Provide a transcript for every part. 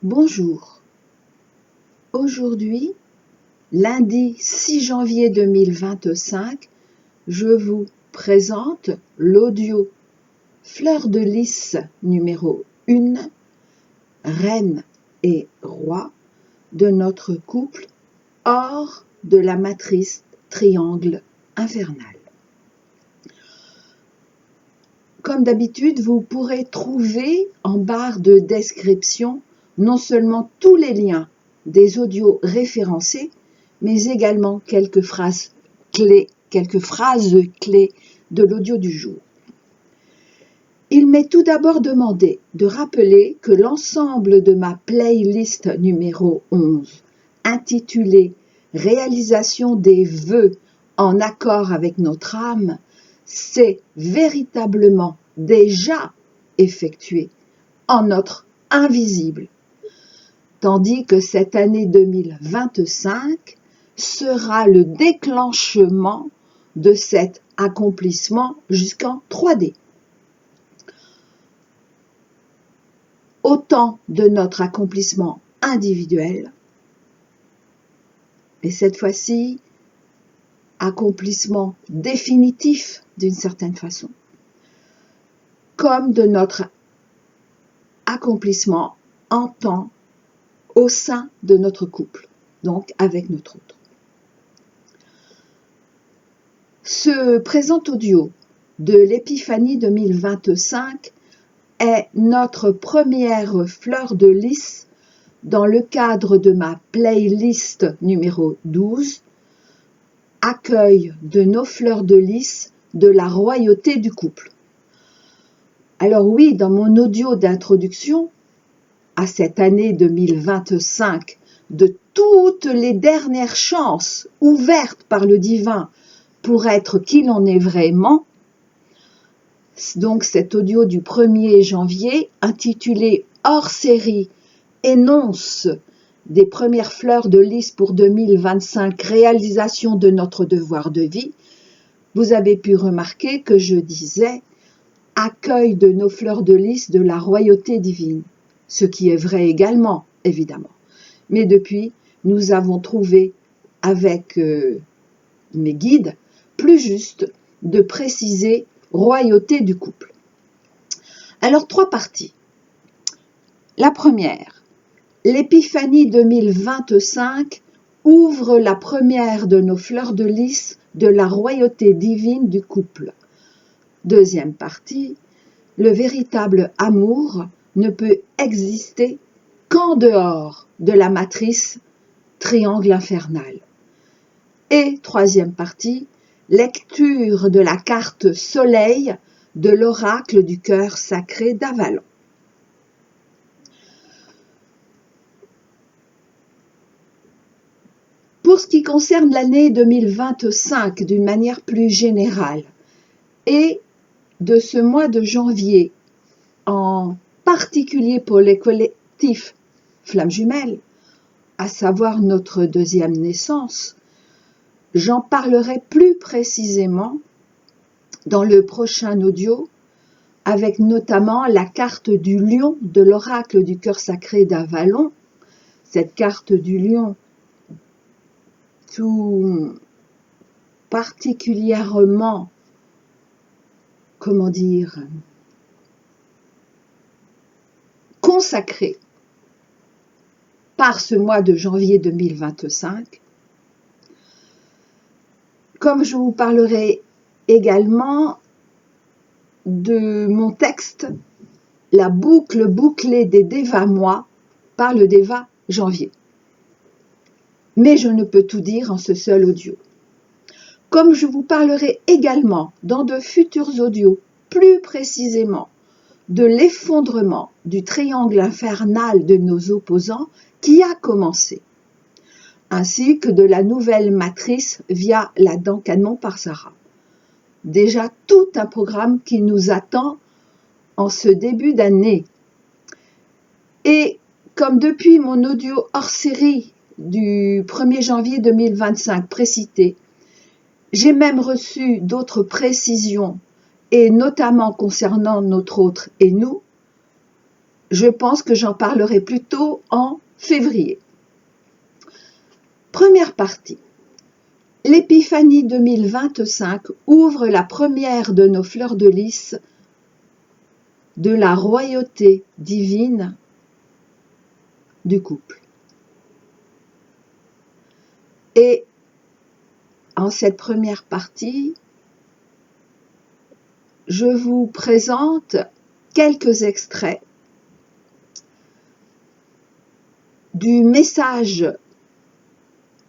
Bonjour, aujourd'hui, lundi 6 janvier 2025, je vous présente l'audio Fleur de Lys numéro 1, Reine et Roi de notre couple hors de la matrice triangle infernal. Comme d'habitude, vous pourrez trouver en barre de description non seulement tous les liens des audios référencés, mais également quelques phrases clés de l'audio du jour. Il m'est tout d'abord demandé de rappeler que l'ensemble de ma playlist numéro 11, intitulée « Réalisation des vœux en accord avec notre âme », s'est véritablement déjà effectué en notre invisible, tandis que cette année 2025 sera le déclenchement de cet accomplissement jusqu'en 3D. Autant de notre accomplissement individuel, et cette fois-ci, accomplissement définitif d'une certaine façon, comme de notre accomplissement en temps au sein de notre couple, donc avec notre autre. Ce présent audio de l'Épiphanie 2025 est notre première fleur de lys dans le cadre de ma playlist numéro 12, Accueil de nos fleurs de lys de la royauté du couple. Alors oui, dans mon audio d'introduction à cette année 2025, de toutes les dernières chances ouvertes par le divin pour être qui l'on est vraiment, donc cet audio du 1er janvier intitulé Hors série énonce des premières fleurs de lys pour 2025, réalisation de notre devoir de vie, vous avez pu remarquer que je disais accueil de nos fleurs de lys de la royauté divine, ce qui est vrai également, évidemment. Mais depuis, nous avons trouvé avec mes guides plus juste de préciser royauté du couple. Alors, 3 parties. La première, l'Épiphanie 2025 ouvre la première de nos fleurs de lys de la royauté divine du couple. Deuxième partie, le véritable amour ne peut exister qu'en dehors de la matrice triangle infernal. Et troisième partie, lecture de la carte Soleil de l'oracle du cœur sacré d'Avalon. Pour ce qui concerne l'année 2025 d'une manière plus générale et de ce mois de janvier, en particulier pour les collectifs Flammes Jumelles, à savoir notre deuxième naissance, j'en parlerai plus précisément dans le prochain audio, avec notamment la carte du lion de l'oracle du cœur sacré d'Avalon, cette carte du lion tout particulièrement, consacrée par ce mois de janvier 2025. Comme je vous parlerai également de mon texte, la boucle bouclée des Déva mois par le Déva janvier. Mais je ne peux tout dire en ce seul audio. Comme je vous parlerai également dans de futurs audios, plus précisément, de l'effondrement du triangle infernal de nos opposants qui a commencé, ainsi que de la nouvelle matrice via la Dankanon par Sarah. Déjà tout un programme qui nous attend en ce début d'année. Et comme depuis mon audio hors série du 1er janvier 2025 précité, j'ai même reçu d'autres précisions, et notamment concernant notre autre et nous, je pense que j'en parlerai plutôt en février. Première partie. L'épiphanie 2025 ouvre la première de nos fleurs de lys de la royauté divine du couple. Et en cette première partie, je vous présente quelques extraits du message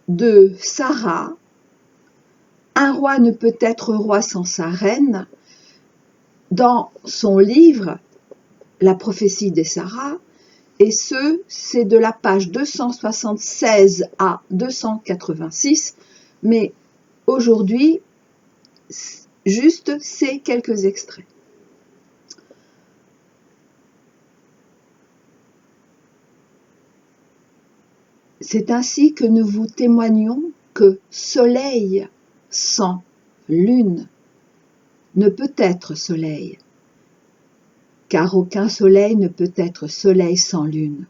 de Sarah. Un roi ne peut être roi sans sa reine. Dans son livre, La prophétie des Sarah, et c'est de la page 276 à 286, mais aujourd'hui, juste ces quelques extraits. C'est ainsi que nous vous témoignons que soleil sans lune ne peut être soleil, car aucun soleil ne peut être soleil sans lune,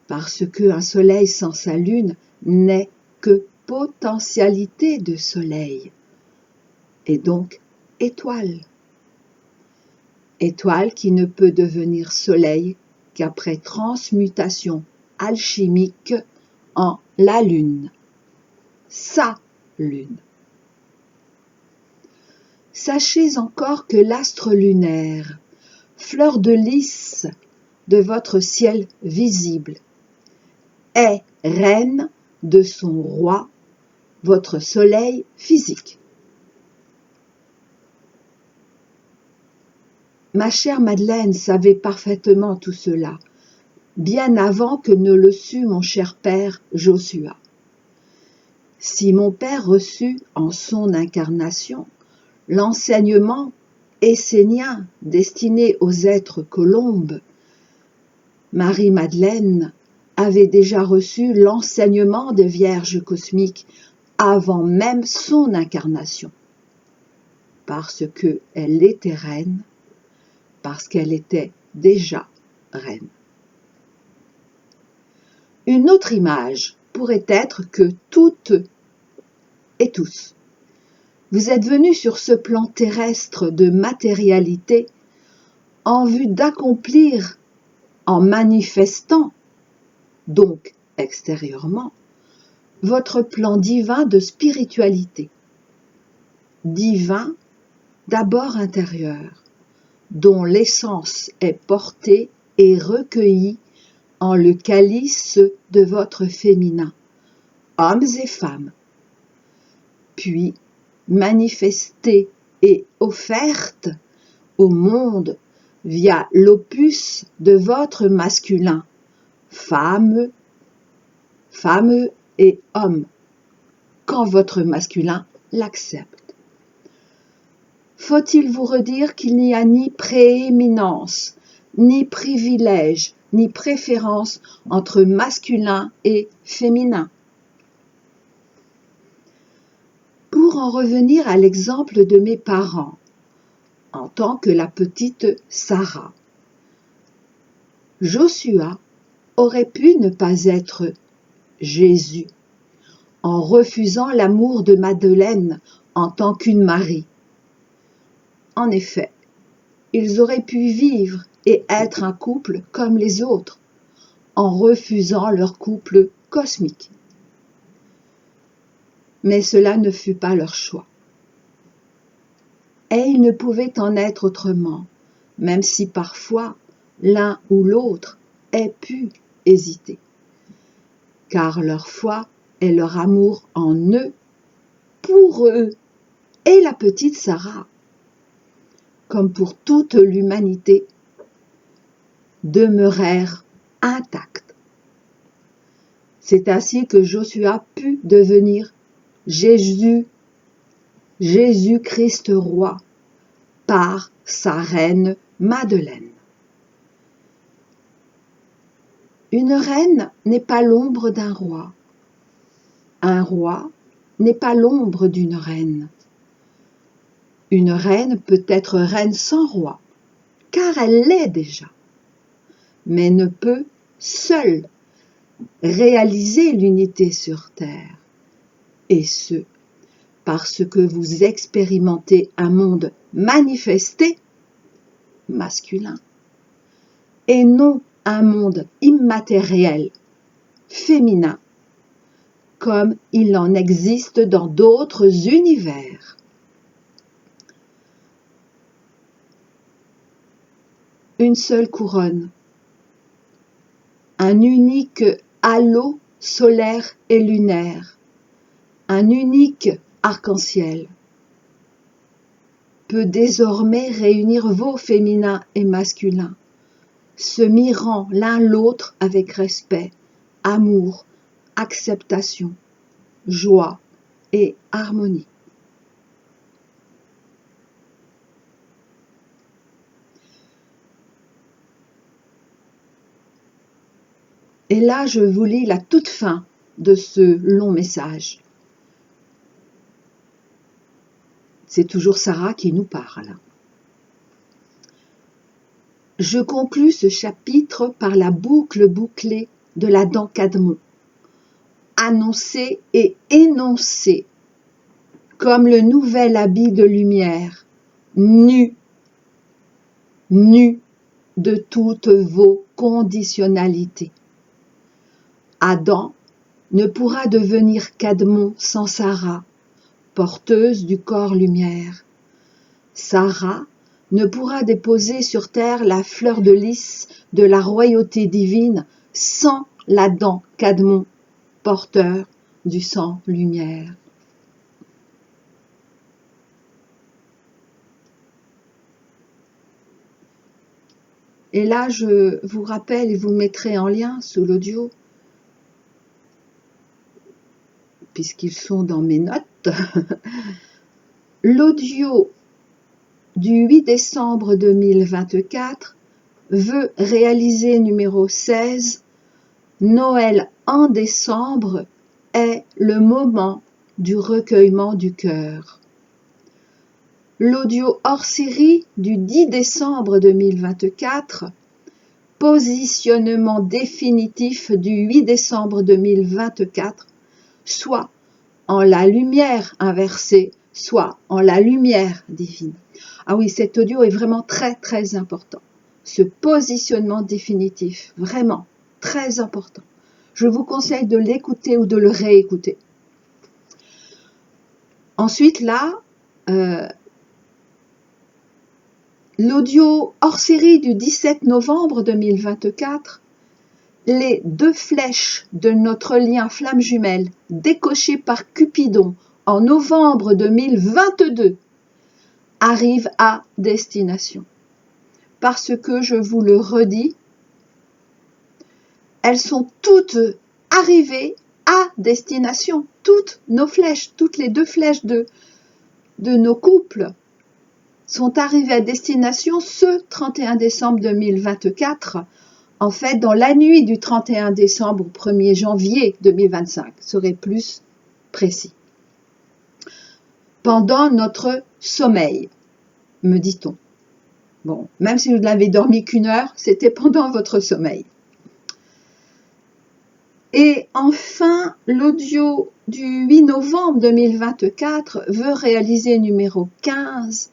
parce qu'un soleil sans sa lune n'est que potentialité de soleil, et donc étoile. Étoile qui ne peut devenir soleil qu'après transmutation alchimique en la lune, sa lune. Sachez encore que l'astre lunaire, fleur de lys de votre ciel visible, est reine de son roi, votre soleil physique. Ma chère Madeleine savait parfaitement tout cela, bien avant que ne le sût mon cher père Joshua. Si mon père reçut en son incarnation l'enseignement essénien destiné aux êtres colombes, Marie-Madeleine avait déjà reçu l'enseignement des Vierges cosmiques avant même son incarnation, parce qu'elle était reine, parce qu'elle était déjà reine. Une autre image pourrait être que toutes et tous, vous êtes venus sur ce plan terrestre de matérialité en vue d'accomplir, en manifestant, donc extérieurement, votre plan divin de spiritualité. Divin, d'abord intérieur, dont l'essence est portée et recueillie en le calice de votre féminin, hommes et femmes, puis manifestée et offerte au monde via l'opus de votre masculin, femme et homme, quand votre masculin l'accepte. Faut-il vous redire qu'il n'y a ni prééminence, ni privilège, ni préférence entre masculin et féminin? Pour en revenir à l'exemple de mes parents, en tant que la petite Sarah, Joshua aurait pu ne pas être Jésus, en refusant l'amour de Madeleine en tant qu'une Marie. En effet, ils auraient pu vivre et être un couple comme les autres, en refusant leur couple cosmique. Mais cela ne fut pas leur choix. Et il ne pouvait en être autrement, même si parfois l'un ou l'autre ait pu hésiter, car leur foi et leur amour en eux, pour eux et la petite Sarah, comme pour toute l'humanité, demeurèrent intacts. C'est ainsi que Joshua put devenir Jésus-Christ roi par sa reine Madeleine. Une reine n'est pas l'ombre d'un roi. Un roi n'est pas l'ombre d'une reine. Une reine peut être reine sans roi, car elle l'est déjà. mais ne peut seul réaliser l'unité sur Terre, et ce, parce que vous expérimentez un monde manifesté, masculin, et non un monde immatériel, féminin, comme il en existe dans d'autres univers. Une seule couronne, un unique halo solaire et lunaire, un unique arc-en-ciel peut désormais réunir vos féminins et masculins, se mirant l'un l'autre avec respect, amour, acceptation, joie et harmonie. Et là, je vous lis la toute fin de ce long message. C'est toujours Sarah qui nous parle. Je conclus ce chapitre par la boucle bouclée de l'Adam Kadmon, annoncée et énoncée comme le nouvel habit de lumière, nu de toutes vos conditionnalités. Adam ne pourra devenir Kadmon sans Sarah, porteuse du corps lumière. Sarah ne pourra déposer sur terre la fleur de lys de la royauté divine sans l'Adam Kadmon, porteur du sang lumière. Et là, je vous rappelle et vous mettrai en lien sous l'audio, puisqu'ils sont dans mes notes, l'audio du 8 décembre 2024 veut réaliser numéro 16, Noël en décembre est le moment du recueillement du cœur. L'audio hors série du 10 décembre 2024, positionnement définitif du 8 décembre 2024, soit en la lumière inversée, soit en la lumière divine. Ah oui, cet audio est vraiment très très important. Ce positionnement définitif, vraiment très important. Je vous conseille de l'écouter ou de le réécouter. Ensuite, là, l'audio hors série du 17 novembre 2024, les 2 flèches de notre lien flamme jumelle décochées par Cupidon en novembre 2022 arrivent à destination. Parce que, je vous le redis, elles sont toutes arrivées à destination. Toutes nos flèches, toutes les 2 flèches de nos couples sont arrivées à destination ce 31 décembre 2024, en fait dans la nuit du 31 décembre au 1er janvier 2025, serait plus précis. Pendant notre sommeil, me dit-on. Bon, même si vous n'avez dormi qu'1 heure, c'était pendant votre sommeil. Et enfin, l'audio du 8 novembre 2024 veut réaliser numéro 15,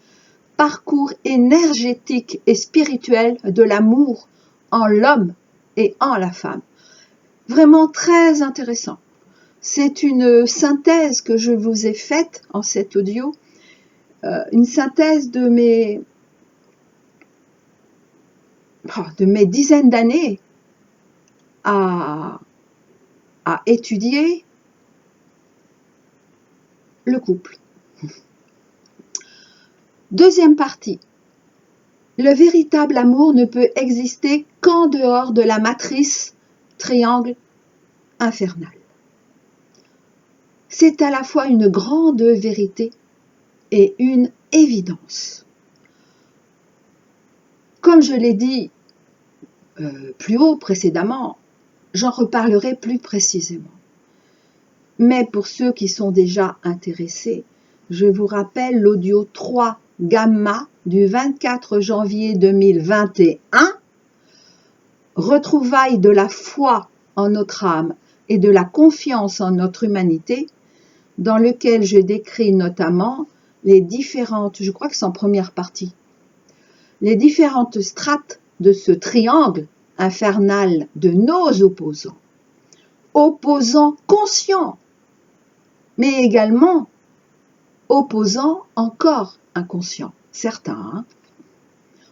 parcours énergétique et spirituel de l'amour en l'homme et en la femme. Vraiment très intéressant. C'est une synthèse que je vous ai faite en cet audio, une synthèse de mes dizaines d'années à étudier le couple. Deuxième partie. Le véritable amour ne peut exister qu'en dehors de la matrice triangle infernal. C'est à la fois une grande vérité et une évidence. Comme je l'ai dit plus haut précédemment, j'en reparlerai plus précisément. Mais pour ceux qui sont déjà intéressés, je vous rappelle l'audio 3 Gamma du 24 janvier 2021 retrouvaille de la foi en notre âme et de la confiance en notre humanité, dans lequel je décris notamment les différentes, je crois que c'est en première partie, les différentes strates de ce triangle infernal de nos opposants, opposants conscients, mais également opposants encore inconscients, certains, hein.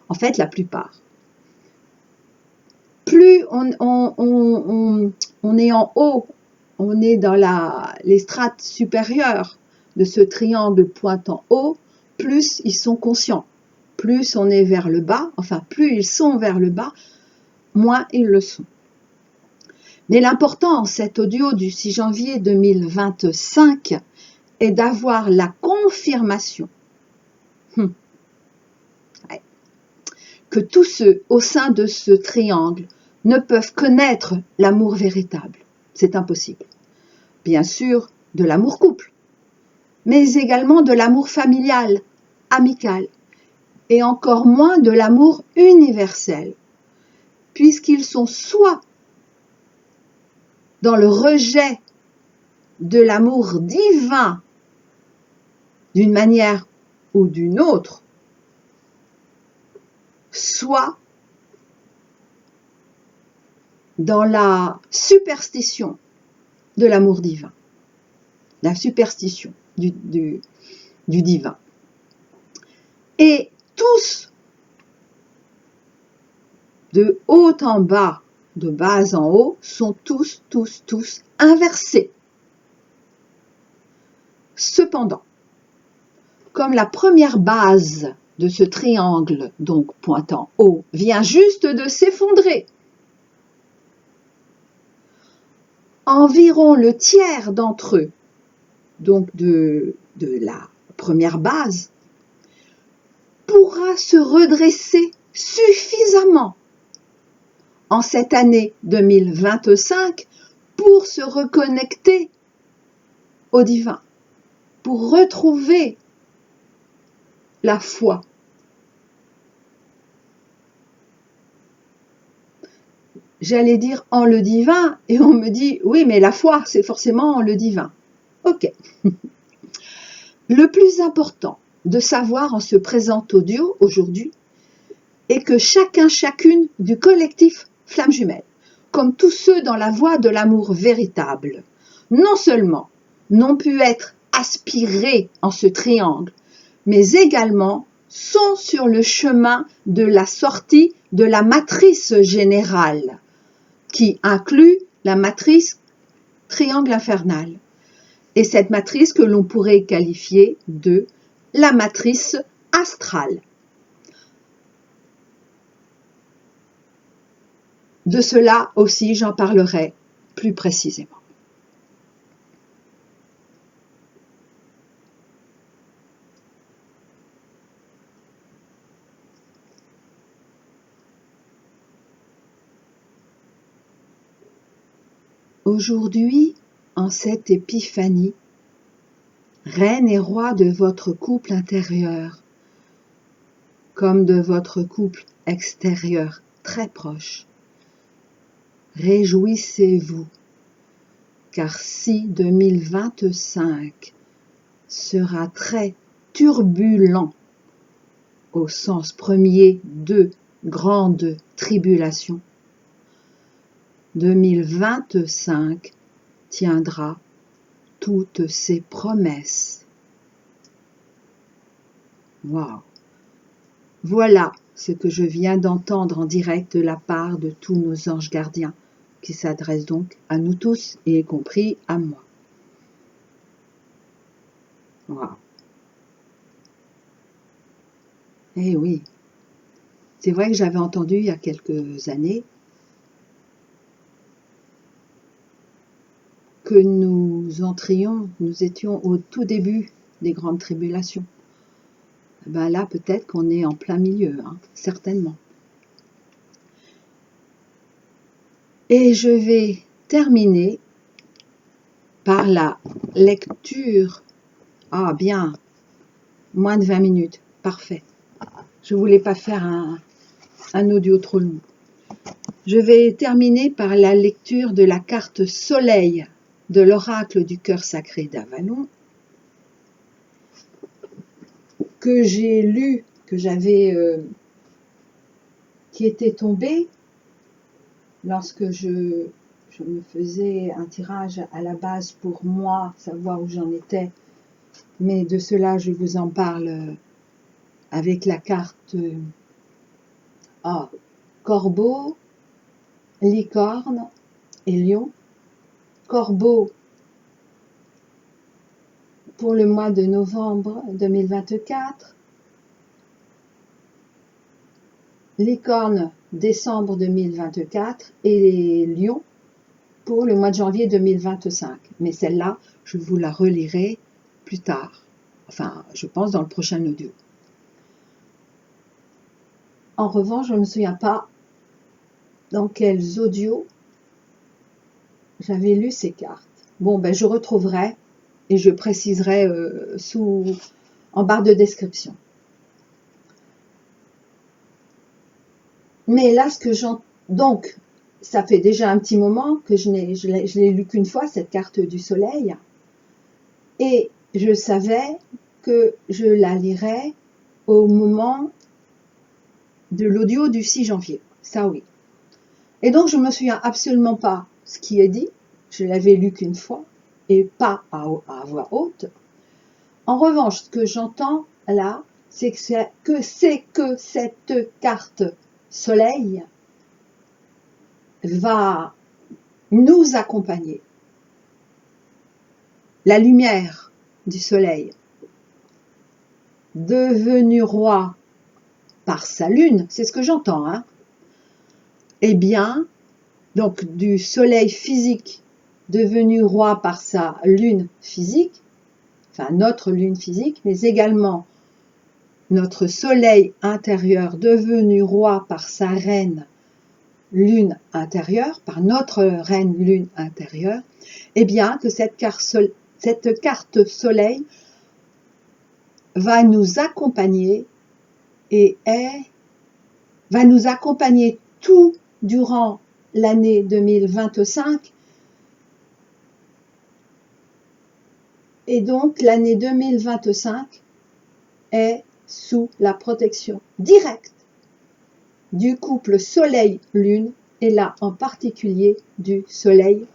En fait la plupart. Plus on est en haut, on est dans les strates supérieures de ce triangle pointant haut, plus ils sont conscients. Plus on est vers le bas, enfin plus ils sont vers le bas, moins ils le sont. Mais l'important, cet audio du 6 janvier 2025, est d'avoir la confirmation que tous ceux au sein de ce triangle ne peuvent connaître l'amour véritable. C'est impossible. Bien sûr, de l'amour couple, mais également de l'amour familial, amical, et encore moins de l'amour universel, puisqu'ils sont soit dans le rejet de l'amour divin d'une manière ou d'une autre, soit dans la superstition de l'amour divin, la superstition du divin. Et tous, de haut en bas, de bas en haut, sont tous inversés. Cependant, comme la première base de ce triangle, donc pointant haut, vient juste de s'effondrer, environ le tiers d'entre eux, donc de la première base, pourra se redresser suffisamment en cette année 2025 pour se reconnecter au divin, pour retrouver la foi. J'allais dire en le divin, et on me dit, oui, mais la foi, c'est forcément en le divin. Ok. Le plus important de savoir en ce présent audio aujourd'hui est que chacune du collectif Flamme Jumelle, comme tous ceux dans la voie de l'amour véritable, non seulement n'ont pu être aspirés en ce triangle, mais également sont sur le chemin de la sortie de la matrice générale, qui inclut la matrice triangle infernal. Et cette matrice que l'on pourrait qualifier de la matrice astrale. De cela aussi, j'en parlerai plus précisément. Aujourd'hui, en cette épiphanie, reine et roi de votre couple intérieur, comme de votre couple extérieur très proche, réjouissez-vous, car si 2025 sera très turbulent au sens premier de grande tribulation, 2025 tiendra toutes ses promesses. Waouh! Voilà ce que je viens d'entendre en direct de la part de tous nos anges gardiens, qui s'adressent donc à nous tous, et y compris à moi. Waouh! Eh oui, c'est vrai que j'avais entendu il y a quelques années que nous étions au tout début des grandes tribulations. Ben là, peut-être qu'on est en plein milieu, hein, certainement. Et je vais terminer par la lecture. Ah bien, moins de 20 minutes, parfait. Je ne voulais pas faire un audio trop long. Je vais terminer par la lecture de la carte Soleil de l'oracle du cœur sacré d'Avalon, que j'ai lu, qui était tombé lorsque je me faisais un tirage à la base pour moi, savoir où j'en étais, mais de cela je vous en parle avec la carte Corbeau, Licorne et Lion. Corbeau pour le mois de novembre 2024, Licorne décembre 2024 et Lion pour le mois de janvier 2025. Mais celle-là, je vous la relirai plus tard. Enfin, je pense dans le prochain audio. En revanche, je ne me souviens pas dans quels audios j'avais lu ces cartes. Bon, ben je retrouverai et je préciserai en barre de description. Mais là, donc, ça fait déjà un petit moment que je l'ai lu qu'une fois, cette carte du soleil. Et je savais que je la lirais au moment de l'audio du 6 janvier. Ça, oui. Et donc, je ne me souviens absolument pas ce qui est dit. Je l'avais lu qu'une fois et pas à voix haute. En revanche, ce que j'entends là, c'est que cette carte soleil va nous accompagner. La lumière du soleil, devenu roi par sa lune, c'est ce que j'entends, hein. Eh bien, donc du soleil physique devenu roi par sa lune physique, enfin notre lune physique, mais également notre soleil intérieur devenu roi par sa reine lune intérieure, par notre reine lune intérieure, eh bien que cette carte soleil va nous accompagner et va nous accompagner tout durant l'année 2025. Et donc l'année 2025 est sous la protection directe du couple Soleil-Lune, et là en particulier du Soleil,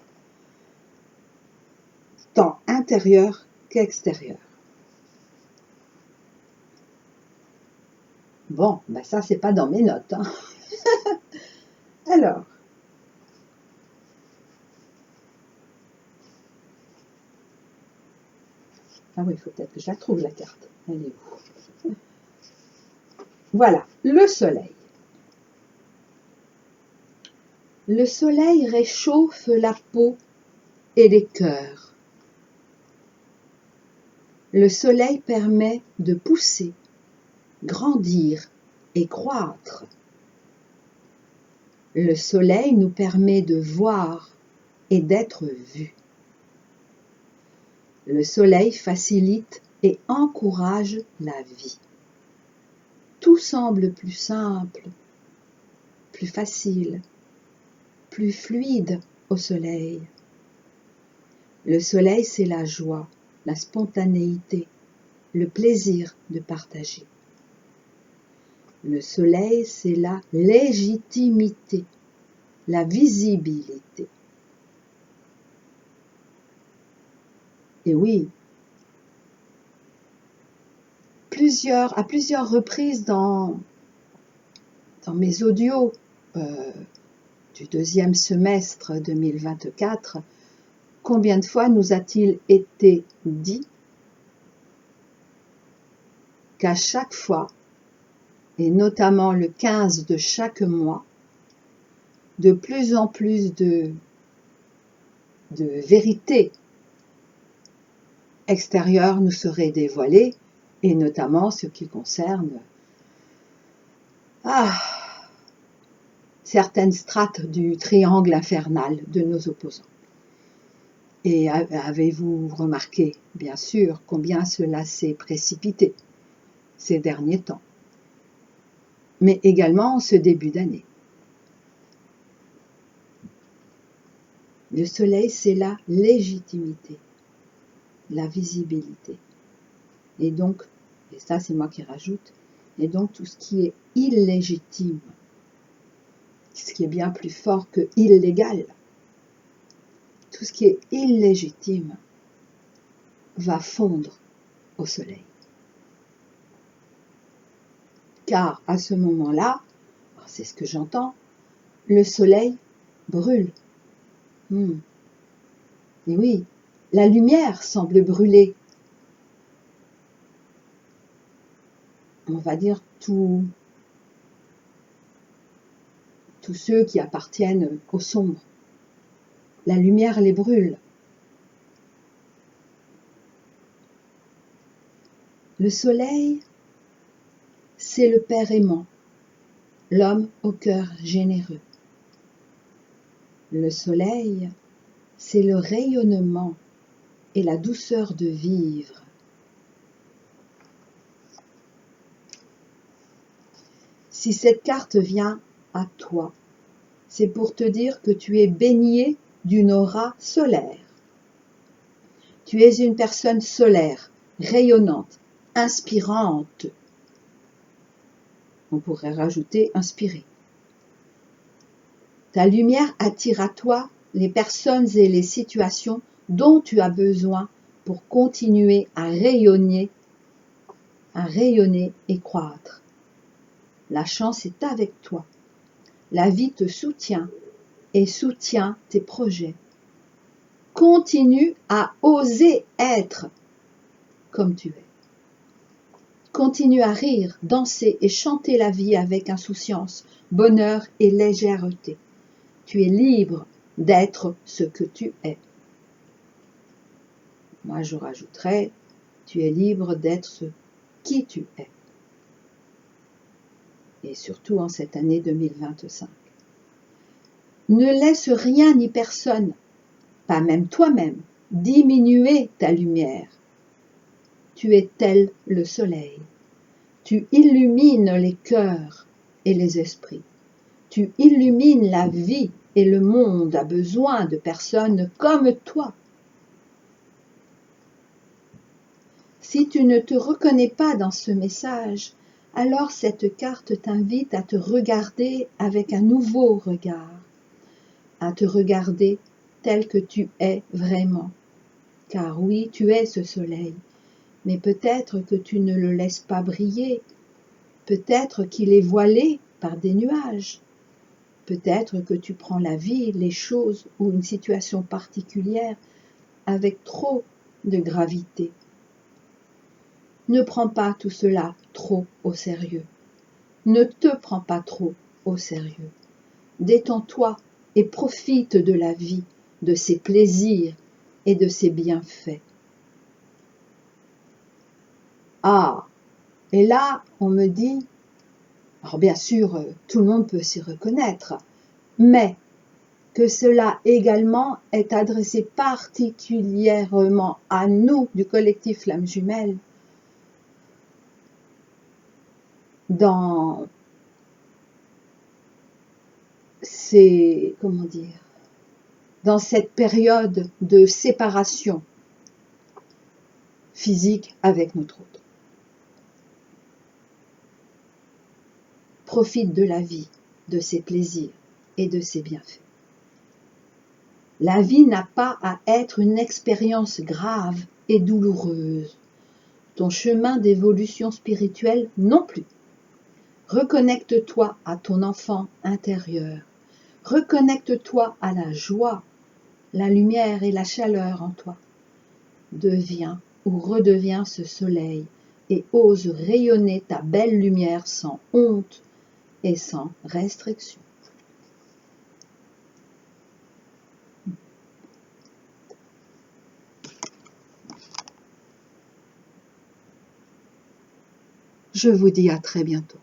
tant intérieur qu'extérieur. Bon, ben ça c'est pas dans mes notes, hein. Alors, ah oui, il faut peut-être que je la trouve la carte. Elle est où? Voilà, le soleil. Le soleil réchauffe la peau et les cœurs. Le soleil permet de pousser, grandir et croître. Le soleil nous permet de voir et d'être vus. Le soleil facilite et encourage la vie. Tout semble plus simple, plus facile, plus fluide au soleil. Le soleil, c'est la joie, la spontanéité, le plaisir de partager. Le soleil, c'est la légitimité, la visibilité. Et oui, à plusieurs reprises dans mes audios du deuxième semestre 2024, combien de fois nous a-t-il été dit qu'à chaque fois, et notamment le 15 de chaque mois, de plus en plus de vérité extérieure nous serait dévoilée, et notamment ce qui concerne certaines strates du triangle infernal de nos opposants. Et avez-vous remarqué, bien sûr, combien cela s'est précipité ces derniers temps, mais également en ce début d'année. Le soleil, c'est la légitimité, la visibilité. Et donc, et ça c'est moi qui rajoute, et donc tout ce qui est illégitime, ce qui est bien plus fort que illégal, tout ce qui est illégitime va fondre au soleil. Car à ce moment-là, c'est ce que j'entends, le soleil brûle. Et oui, la lumière semble brûler. On va dire tous ceux qui appartiennent au sombre. La lumière les brûle. Le soleil, c'est le Père aimant, l'homme au cœur généreux. Le soleil, c'est le rayonnement et la douceur de vivre. Si cette carte vient à toi, c'est pour te dire que tu es baigné d'une aura solaire. Tu es une personne solaire, rayonnante, inspirante. On pourrait rajouter inspirée. Ta lumière attire à toi les personnes et les situations dont tu as besoin pour continuer à rayonner et croître. La chance est avec toi. La vie te soutient et soutient tes projets. Continue à oser être comme tu es. Continue à rire, danser et chanter la vie avec insouciance, bonheur et légèreté. Tu es libre d'être ce que tu es. Moi, je rajouterais, tu es libre d'être qui tu es. Et surtout en cette année 2025. Ne laisse rien ni personne, pas même toi-même, diminuer ta lumière. Tu es tel le soleil. Tu illumines les cœurs et les esprits. Tu illumines la vie et le monde a besoin de personnes comme toi. Si tu ne te reconnais pas dans ce message, alors cette carte t'invite à te regarder avec un nouveau regard, à te regarder tel que tu es vraiment. Car oui, tu es ce soleil, mais peut-être que tu ne le laisses pas briller, peut-être qu'il est voilé par des nuages, peut-être que tu prends la vie, les choses ou une situation particulière avec trop de gravité. Ne prends pas tout cela trop au sérieux. Ne te prends pas trop au sérieux. Détends-toi et profite de la vie, de ses plaisirs et de ses bienfaits. Ah, et là, on me dit, alors bien sûr, tout le monde peut s'y reconnaître, mais que cela également est adressé particulièrement à nous du collectif Flammes Jumelles dans dans cette période de séparation physique avec notre autre. Profite de la vie, de ses plaisirs et de ses bienfaits. La vie n'a pas à être une expérience grave et douloureuse. Ton chemin d'évolution spirituelle non plus. Reconnecte-toi à ton enfant intérieur. Reconnecte-toi à la joie, la lumière et la chaleur en toi. Deviens ou redeviens ce soleil et ose rayonner ta belle lumière sans honte et sans restriction. Je vous dis à très bientôt.